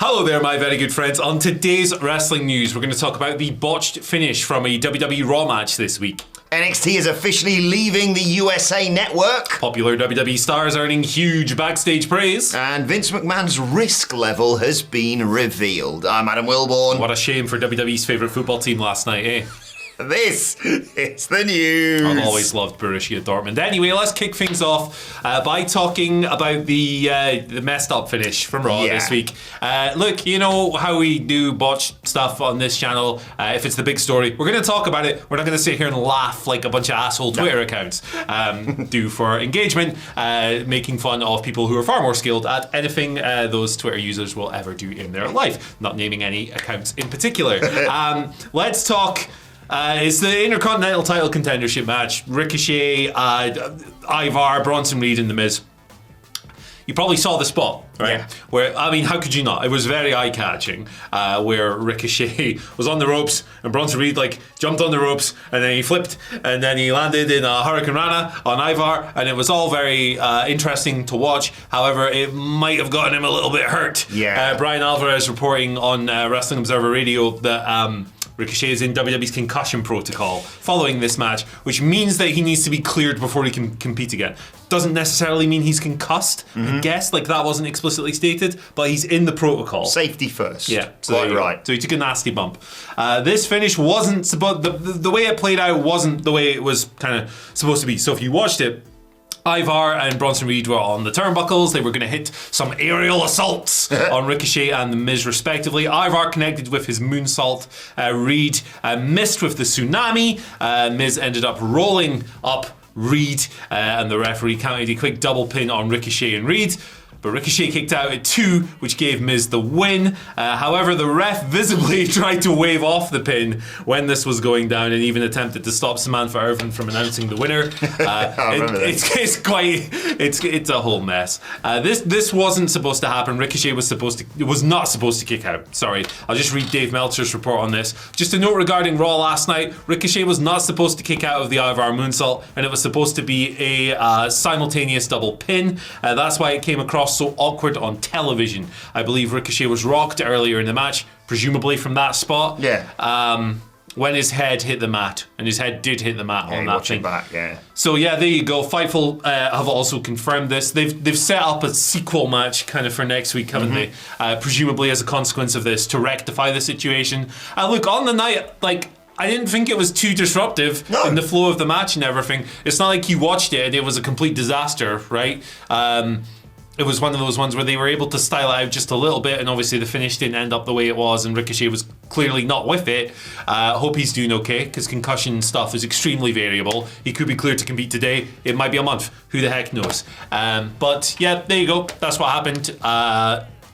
Hello there, my very good friends. On today's wrestling news, we're going to talk about the botched finish from a WWE Raw match this week. NXT is officially leaving the USA Network. Popular WWE stars earning huge backstage praise. And Vince McMahon's risk level has been revealed. I'm Adam Wilborn. What a shame for WWE's favourite football team last night, eh? This is the news. I've always loved Borussia Dortmund. Anyway, let's kick things off by talking about the messed up finish from Raw this week. Look, you know how we do botched stuff on this channel. If it's the big story, we're going to talk about it. We're not going to sit here and laugh like a bunch of asshole Twitter accounts do for engagement, making fun of people who are far more skilled at anything those Twitter users will ever do in their life. Not naming any accounts in particular. Let's talk... it's the Intercontinental title contendership match. Ricochet, Ivar, Bronson Reed and The Miz. You probably saw the spot, right? Yeah. Where, I mean, how could you not? It was very eye-catching, where Ricochet was on the ropes and Bronson Reed jumped on the ropes and then he flipped and then he landed in a Hurricane Rana on Ivar, and it was all very interesting to watch. However, it might have gotten him a little bit hurt. Yeah. Brian Alvarez reporting on Wrestling Observer Radio that Ricochet is in WWE's concussion protocol following this match, which means that he needs to be cleared before he can compete again. Doesn't necessarily mean he's concussed, I guess, that wasn't explicitly stated, but he's in the protocol. Safety first. Yeah, quite right. So he took a nasty bump. This finish wasn't supposed... The way it played out wasn't the way it was kind of supposed to be. So if you watched it, Ivar and Bronson Reed were on the turnbuckles. They were going to hit some aerial assaults on Ricochet and The Miz respectively. Ivar connected with his moonsault. Reed missed with the tsunami. Miz ended up rolling up Reed, and the referee counted a quick double pin on Ricochet and Reed. But Ricochet kicked out at 2, which gave Miz the win. However, the ref visibly tried to wave off the pin when this was going down and even attempted to stop Samantha Irvin from announcing the winner. It's a whole mess. This wasn't supposed to happen. Ricochet was not supposed to kick out. Sorry, I'll just read Dave Meltzer's report on this. Just a note regarding Raw last night. Ricochet was not supposed to kick out of the Ivar moonsault, and it was supposed to be a simultaneous double pin. That's why it came across so awkward on television. I believe Ricochet was rocked earlier in the match, presumably from that spot. Yeah. When his head hit the mat, and his head did hit the mat on that thing. Back, yeah. So yeah, there you go. Fightful have also confirmed this. They've set up a sequel match kind of for next week, haven't they? Presumably as a consequence of this to rectify the situation. Look, on the night, I didn't think it was too disruptive in the flow of the match and everything. It's not like you watched it and it was a complete disaster, right? It was one of those ones where they were able to style it out just a little bit, and obviously the finish didn't end up the way it was, and Ricochet was clearly not with it. Hope he's doing okay, because concussion stuff is extremely variable. He could be cleared to compete today. It might be a month. Who the heck knows? But yeah, there you go. That's what happened.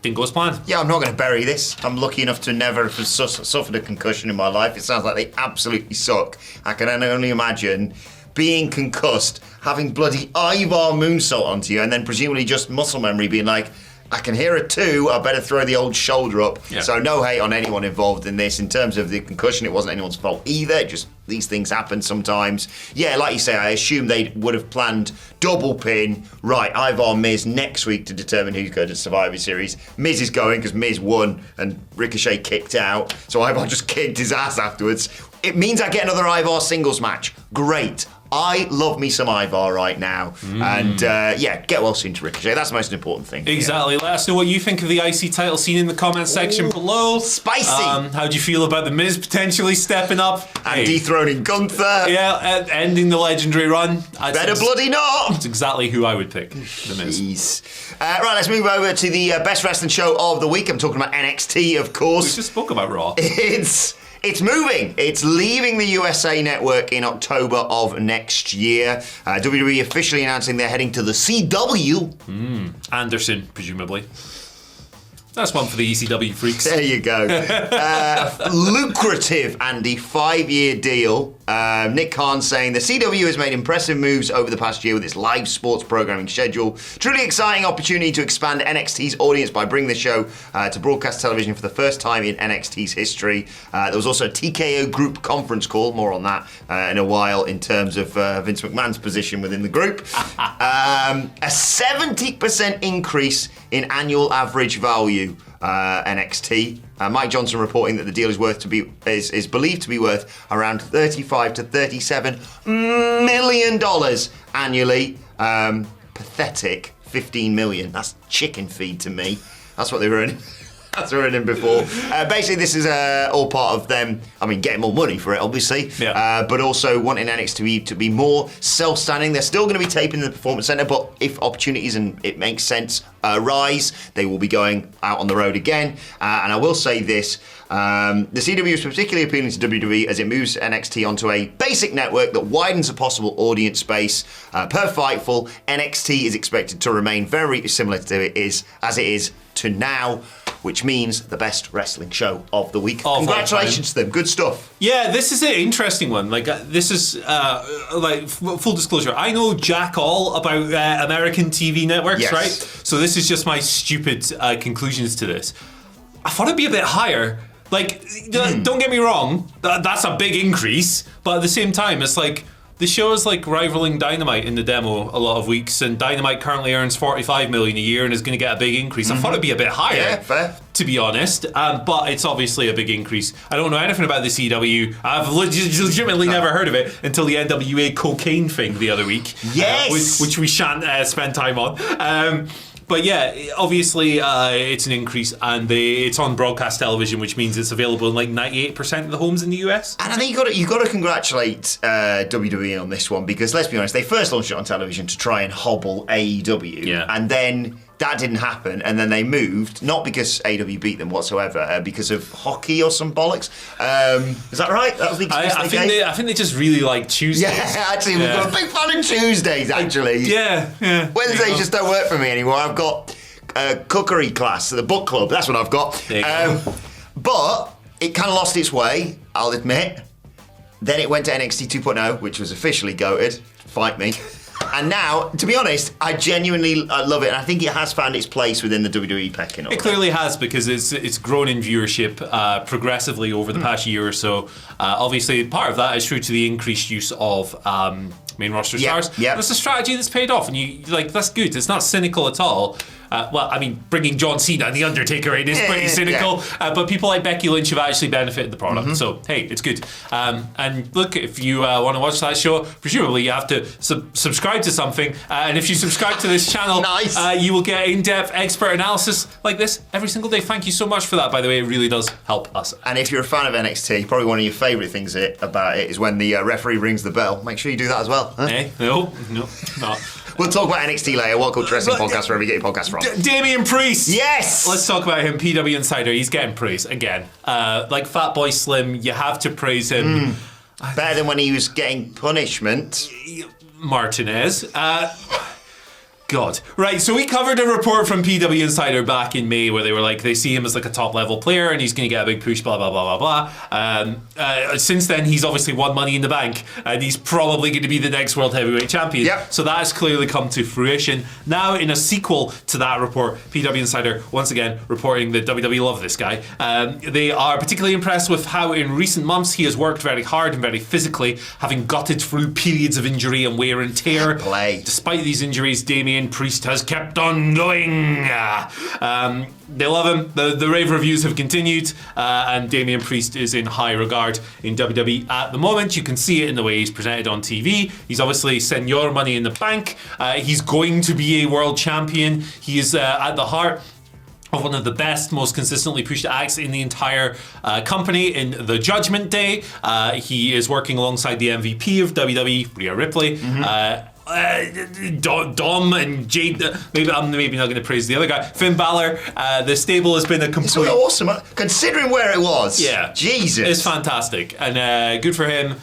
Didn't go as planned. Yeah, I'm not going to bury this. I'm lucky enough to never have suffered a concussion in my life. It sounds like they absolutely suck. I can only imagine being concussed, having bloody Ivar moonsault onto you, and then presumably just muscle memory being like, I can hear a 2, I better throw the old shoulder up. Yeah. So no hate on anyone involved in this. In terms of the concussion, it wasn't anyone's fault either. Just these things happen sometimes. Yeah, like you say, I assume they would have planned double pin. Right, Ivar Miz next week to determine who's going to Survivor Series. Miz is going because Miz won and Ricochet kicked out. So Ivar just kicked his ass afterwards. It means I get another Ivar singles match. Great. I love me some Ivar right now. And get well soon to Ricochet. That's the most important thing. Exactly. Let us know what you think of the IC title scene in the comments section below. Spicy. How do you feel about The Miz potentially stepping up? And dethroning Gunther. Yeah, ending the legendary run. Better bloody not. That's exactly who I would pick, The Miz. Jeez. Right, let's move over to the best wrestling show of the week. I'm talking about NXT, of course. We just spoke about Raw. It's moving. It's leaving the USA Network in October of next year. WWE officially announcing they're heading to the CW. Anderson, presumably. That's one for the ECW freaks. There you go. Lucrative, Andy, 5-year deal. Nick Khan saying the CW has made impressive moves over the past year with its live sports programming schedule. Truly exciting opportunity to expand NXT's audience by bringing the show to broadcast television for the first time in NXT's history. There was also a TKO group conference call, more on that in a while in terms of Vince McMahon's position within the group. A 70% increase in annual average value. to NXT. Mike Johnson reporting that the deal is believed to be worth around $35 to $37 million annually. Pathetic. 15 million. That's chicken feed to me. That's what they were earning. That's what they were earning before. Basically, this is all part of them. I mean, getting more money for it, obviously. Yeah. But also wanting NXT to be more self-standing. They're still going to be taping the Performance Center, but if opportunities and it makes sense arise, they will be going out on the road again. And I will say this. The CW is particularly appealing to WWE as it moves NXT onto a basic network that widens a possible audience base. Per Fightful, NXT is expected to remain very similar to it is to now, which means the best wrestling show of the week. Congratulations to them. Good stuff. Yeah, this is an interesting one. Like, this is, full disclosure, I know jack all about American TV networks, yes. Right? So this is just my stupid conclusions to this. I thought it'd be a bit higher. Like, don't get me wrong, that's a big increase, but at the same time, it's like, the show is like rivaling Dynamite in the demo a lot of weeks, and Dynamite currently earns $45 million a year and is going to get a big increase. I thought it'd be a bit higher, yeah, fair. To be honest, but it's obviously a big increase. I don't know anything about the CW. I've legitimately never heard of it until the NWA cocaine thing the other week. Yes! Which we shan't spend time on. But yeah, obviously it's an increase, and it's on broadcast television, which means it's available in like 98% of the homes in the US. And I think you got to congratulate WWE on this one, because let's be honest, they first launched it on television to try and hobble AEW, and then that didn't happen, and then they moved, not because AEW beat them whatsoever, because of hockey or some bollocks. Is that right? That was the excuse I think they just really like Tuesdays. Yeah, actually, we've got a big fan of Tuesdays, actually. Yeah. Wednesdays just don't work for me anymore. I've got a cookery class at the book club. That's what I've got. But it kind of lost its way, I'll admit. Then it went to NXT 2.0, which was officially goated. Fight me. And now, to be honest, I genuinely love it, and I think it has found its place within the WWE pecking order. It clearly has, because it's grown in viewership progressively over the past year or so. Obviously, part of that is true to the increased use of main roster stars. Yeah. It's a strategy that's paid off, and that's good. It's not cynical at all. Well, I mean, bringing John Cena and The Undertaker in is pretty cynical, but people like Becky Lynch have actually benefited the product. So, hey, it's good. And look, if you want to watch that show, presumably you have to subscribe to something. And if you subscribe to this channel, you will get in-depth expert analysis like this every single day. Thank you so much for that, by the way. It really does help us. And if you're a fan of NXT, probably one of your favourite things about it is when the referee rings the bell. Make sure you do that as well. Huh? Hey, no, not. We'll talk about NXT later. What Culture Wrestling Podcast, wherever you get your podcast from. Damian Priest! Yes! Let's talk about him. PW Insider, he's getting praise again. Like Fatboy Slim, you have to praise him. Better than when he was getting punishment. Martinez. God. Right, so we covered a report from PW Insider back in May where they were like, they see him as like a top level player and he's going to get a big push, blah, blah, blah, blah, blah. Since then, he's obviously won Money in the Bank and he's probably going to be the next World Heavyweight Champion. Yep. So that has clearly come to fruition. Now, in a sequel to that report, PW Insider, once again, reporting that WWE love this guy. They are particularly impressed with how in recent months he has worked very hard and very physically, having gutted through periods of injury and wear and tear. Despite these injuries, Damian Priest has kept on going. They love him. The rave reviews have continued, and Damian Priest is in high regard in WWE at the moment. You can see it in the way he's presented on TV. He's obviously Senor Money in the Bank. He's going to be a world champion. He is at the heart of one of the best, most consistently pushed acts in the entire company in the Judgment Day. He is working alongside the MVP of WWE, Rhea Ripley. Dom and Jade, I'm maybe not going to praise the other guy, Finn Balor. The stable has been a complete... It's awesome, considering where it was. Yeah. Jesus. It's fantastic, and good for him.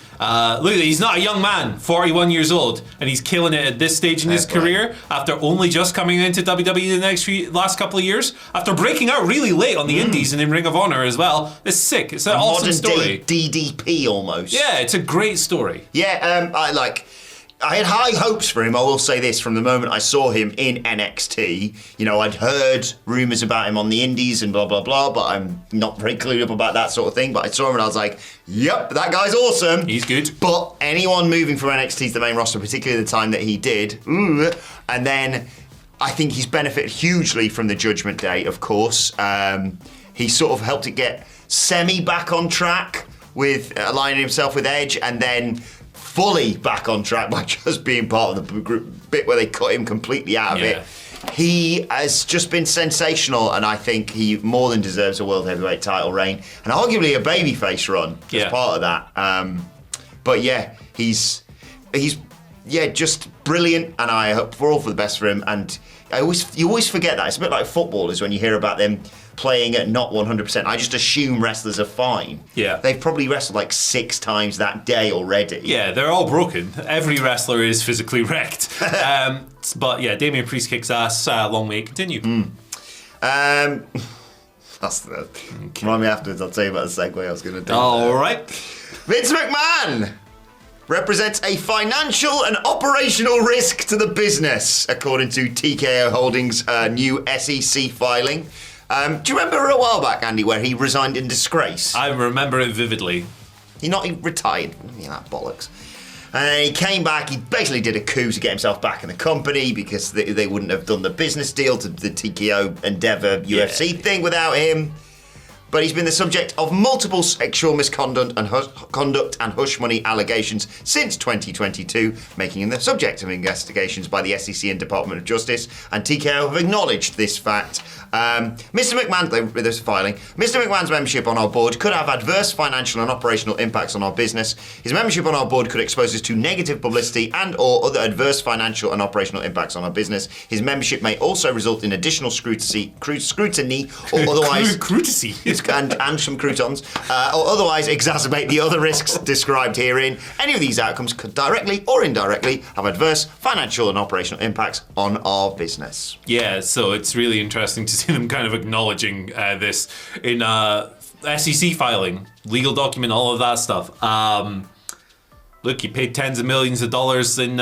Look, he's not a young man, 41 years old, and he's killing it at this stage in his career after only just coming into WWE the last couple of years, after breaking out really late on the indies and in Ring of Honor as well. It's sick. It's an awesome story. DDP almost. Yeah, it's a great story. Yeah, I had high hopes for him, I will say this, from the moment I saw him in NXT. You know, I'd heard rumours about him on the indies and blah, blah, blah, but I'm not very clued up about that sort of thing. But I saw him and I was like, yep, that guy's awesome. He's good. But anyone moving from NXT to the main roster, particularly the time that he did, and then I think he's benefited hugely from the Judgment Day, of course. He sort of helped it get semi back on track with aligning himself with Edge, and then fully back on track by just being part of the bit where they cut him completely out of it. He has just been sensational, and I think he more than deserves a World Heavyweight title reign, and arguably a babyface run as part of that. But yeah, he's just brilliant, and I hope for all for the best for him. And you always forget that. It's a bit like footballers when you hear about them playing at not 100%. I just assume wrestlers are fine. Yeah. They've probably wrestled like 6 times that day already. Yeah, they're all broken. Every wrestler is physically wrecked. But yeah, Damian Priest kicks ass. Long may it continue. That's the... Remind me afterwards, I'll tell you about the segue I was going to do. All right. Vince McMahon represents a financial and operational risk to the business, according to TKO Holdings' new SEC filing. Do you remember a while back, Andy, where he resigned in disgrace? I remember it vividly. He retired. Yeah, that bollocks. And he came back. He basically did a coup to get himself back in the company because they wouldn't have done the business deal to the TKO Endeavour UFC thing without him. But he's been the subject of multiple sexual misconduct and hush money allegations since 2022, making him the subject of investigations by the SEC and Department of Justice. And TKO have acknowledged this fact. Mr. McMahon, with this filing, Mr. McMahon's membership on our board could have adverse financial and operational impacts on our business. His membership on our board could expose us to negative publicity and/or other adverse financial and operational impacts on our business. His membership may also result in additional scrutiny or otherwise and some croutons, or otherwise exacerbate the other risks described herein. Any of these outcomes could directly or indirectly have adverse financial and operational impacts on our business. Yeah, so it's really interesting to see them kind of acknowledging this in SEC filing, legal document, all of that stuff. Look, he paid tens of millions of dollars in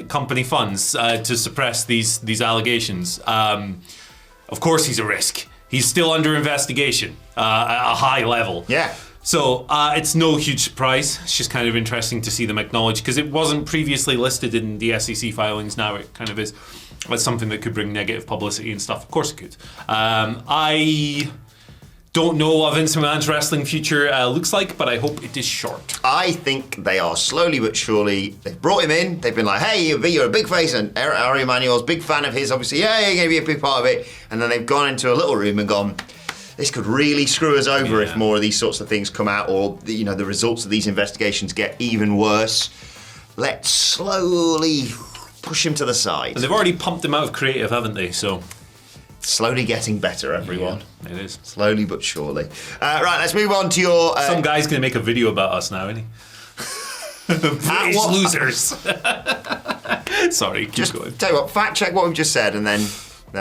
company funds to suppress these allegations. Of course he's a risk. He's still under investigation at a high level. Yeah. So it's no huge surprise. It's just kind of interesting to see them acknowledge, because it wasn't previously listed in the SEC filings. Now it kind of is. It's something that could bring negative publicity and stuff. Of course it could. I don't know what Vince McMahon's wrestling future looks like, but I hope it is short. I think they are slowly but surely. They've brought him in. They've been like, hey, you're a big face, and Ari Emanuel's a big fan of his, obviously. Yeah, you're going to be a big part of it. And then they've gone into a little room and gone, this could really screw us over if more of these sorts of things come out, or the results of these investigations get even worse. Let's slowly push him to the side. And they've already pumped him out of creative, haven't they? So slowly getting better, everyone. Yeah, it is. Slowly but surely. Right, let's move on to your... Some guy's going to make a video about us now, isn't he? British losers. Sorry, keep going. Tell you what, fact check what we've just said, and then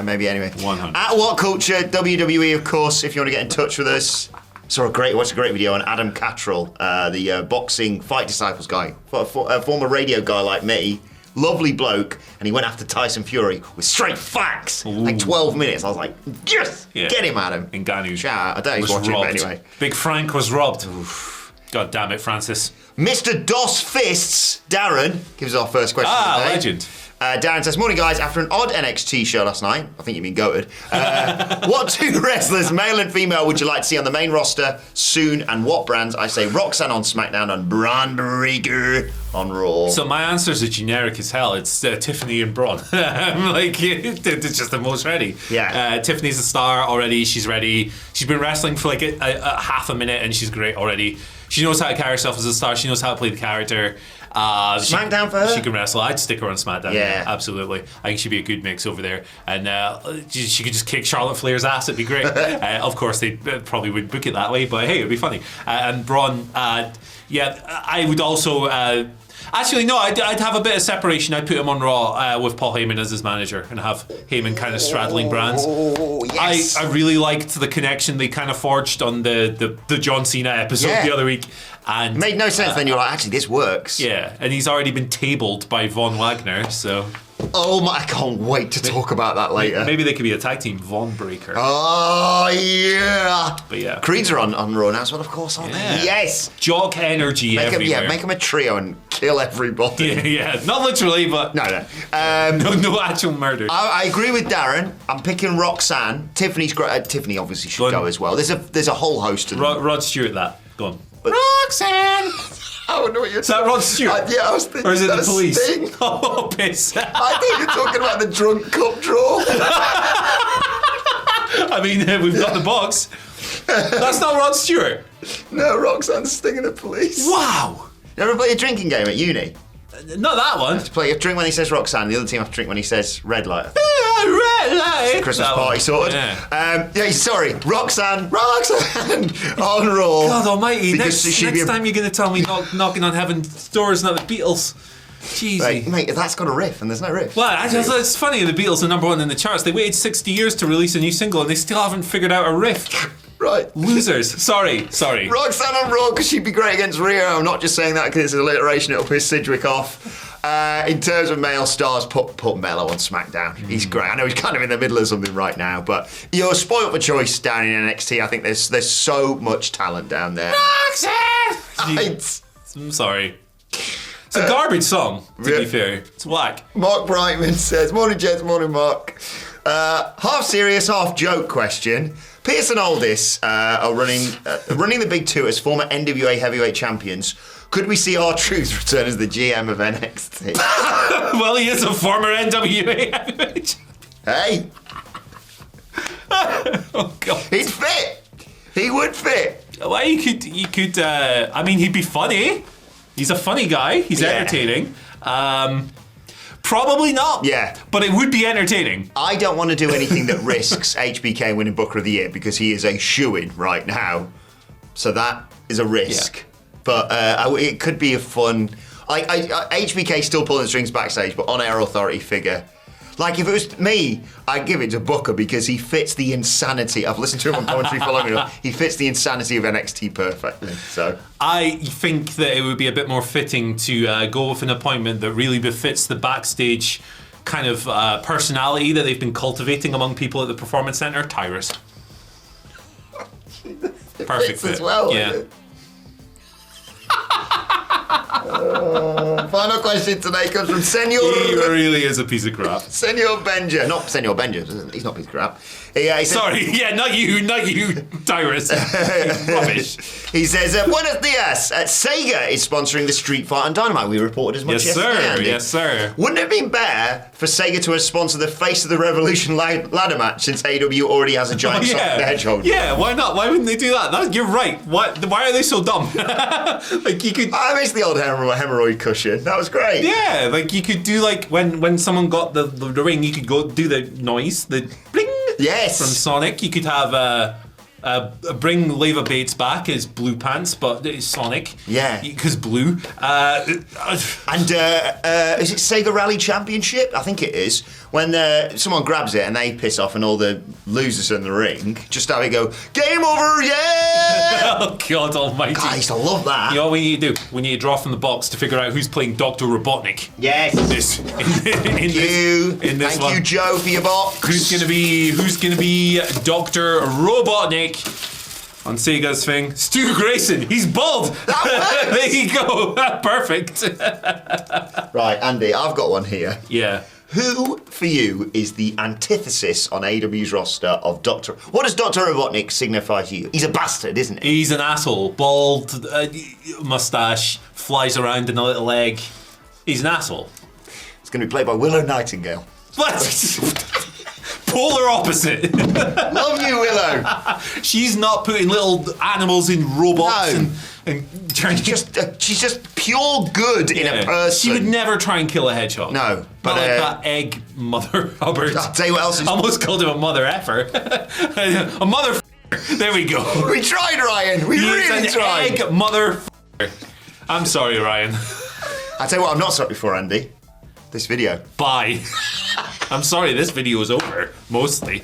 maybe anyway. 100. At What Culture, WWE, of course, if you want to get in touch with us. Watched a great video on Adam Cattrall, the boxing Fight Disciples guy, a former radio guy like me. Lovely bloke, and he went after Tyson Fury with straight facts. Ooh. Like 12 minutes. I was like, yes, get him, Adam. Ngannou. Shout out. I don't know he's watching, but anyway. Big Frank was robbed. Oof. God damn it, Francis. Mr. Dos Fists, Darren, gives us our first question today. Legend. Darren says, morning guys, after an odd NXT show last night, I think you mean goated, what 2 wrestlers, male and female, would you like to see on the main roster soon, and what brands? I say Roxanne on SmackDown and Braun Breaker on Raw. So my answers are generic as hell. It's Tiffany and Braun. It's just the most ready. Yeah. Tiffany's a star already. She's ready. She's been wrestling for like a half a minute, and she's great already. She knows how to carry herself as a star. She knows how to play the character. SmackDown for her? She can wrestle. I'd stick her on SmackDown. Yeah. Absolutely. I think she'd be a good mix over there. And she could just kick Charlotte Flair's ass. It'd be great. Of course, they probably would book it that way, but hey, it'd be funny. And Braun, I would also... Actually, no, I'd have a bit of separation. I'd put him on Raw with Paul Heyman as his manager and have Heyman kind of straddling brands. Oh, yes. I really liked the connection they kind of forged on the John Cena episode the other week. And made no sense. Then you're like, actually, this works. Yeah, and he's already been tabled by Von Wagner, so... Oh my, I can't wait to talk about that later. Maybe they could be a tag team, Von Breaker. Oh, yeah. But yeah. Creeds are on Raw now as well, of course, aren't they? Yes. Jock energy everywhere. Make them a trio and kill everybody. Yeah. Not literally, but... No. No actual murder. I agree with Darren. I'm picking Roxanne. Tiffany's great. Tiffany obviously should go as well. There's a whole host of them. Rod Stewart, that. Go on. Roxanne! I don't know what you're Is that Rod Stewart? Yeah, I was thinking. Or is it the that's police? Sting. Oh, piss. I think you're talking about the drunk cup draw. I mean, we've got the box. That's not Rod Stewart. No, Roxanne's Sting and the police. Wow. You ever play a drinking game at uni? Not that one. Play a drink when he says Roxanne, the other team have to drink when he says red light. Red light. Christmas party sorted. Yeah. Sorry, Roxanne on Raw. God almighty, Because next time you're going to tell me knocking on heaven's doors, not the Beatles. Jeez. Mate, that's got a riff and there's no riff. Well, it's funny, the Beatles are #1 in the charts. They waited 60 years to release a new single and they still haven't figured out a riff. Right. Losers. Sorry. Roxanne on Raw because she'd be great against Rio. I'm not just saying that because it's an alliteration, it'll piss Sidgwick off. In terms of male stars, put Mello on SmackDown. He's great. I know he's kind of in the middle of something right now, but you're spoiled for choice down in NXT. I think there's so much talent down there. Roxanne! I'm sorry. It's a garbage song, to be fair. It's whack. Mark Brightman says, morning Jets, morning Mark. Half serious, half joke question. Pierce and Aldis are running the big two as former NWA heavyweight champions. Could we see R-Truth return as the GM of NXT? Well, he is a former NWA heavyweight champion. Hey. Oh, God. He'd fit. He would fit. Well, you could. I mean, he'd be funny. He's a funny guy. He's entertaining. Probably not. Yeah. But it would be entertaining. I don't want to do anything that risks HBK winning Booker of the Year because he is a shoo-in right now. So that is a risk. Yeah. But it could be a fun... HBK still pulling the strings backstage, but on-air authority figure. Like, if it was me, I'd give it to Booker because he fits the insanity. I've listened to him on commentary for long enough. He fits the insanity of NXT perfectly. So I think that it would be a bit more fitting to go with an appointment that really befits the backstage kind of personality that they've been cultivating among people at the Performance Center. Tyrus. Perfect fit. As well. Yeah. Final question today comes from Senor. He really is a piece of crap. Senor Benja. Not Senor Benja. He's not a piece of crap. He Sorry, not you, Tyrus. Rubbish. He says, Buenos dias. Sega is sponsoring the Street Fighter on Dynamite. We reported as much yesterday. Yes, sir. Wouldn't it have been better for Sega to have sponsored the Face of the Revolution ladder match since AEW already has a giant Sonic the Hedgehog? Yeah, why not? Why wouldn't they do that? You're right. Why are they so dumb? Like you could. I miss the old hemorrhoid cushion. That was great. Yeah, like you could do like when someone got the ring, you could go do the noise, the bling. Yes. From Sonic, you could have bring Leva Bates back as Blue Pants, but it's Sonic. Yeah. Because blue. And is it Sega Rally Championship? I think it is. When someone grabs it and they piss off and all the losers in the ring, just have it go, game over, yeah! Oh, God almighty. God, I used to love that. You know what we need to do? We need to draw from the box to figure out who's playing Dr. Robotnik. Yes. In this Thank you, Joe, for your box. Who's gonna be Dr. Robotnik on Sega's thing? Stu Grayson. He's bald. There you go. Perfect. Right, Andy, I've got one here. Yeah. Who, for you, is the antithesis on AEW's roster of Dr. What does Dr. Robotnik signify to you? He's a bastard, isn't he? He's an asshole. Bald, mustache, flies around in a little egg. He's an asshole. It's going to be played by Willow Nightingale. What? Polar opposite. Love you, Willow. She's not putting little animals in robots and trying to she's just pure good in a person. She would never try and kill a hedgehog. No, but not like that egg Mother Hubbard. I'll tell you what else is... Almost called him a mother effer. A mother. There we go. We tried, Ryan. We really tried. Egg mother. I'm sorry, Ryan. I'll tell you what I'm not sorry for, Andy. This video. Bye. I'm sorry, this video is over, mostly.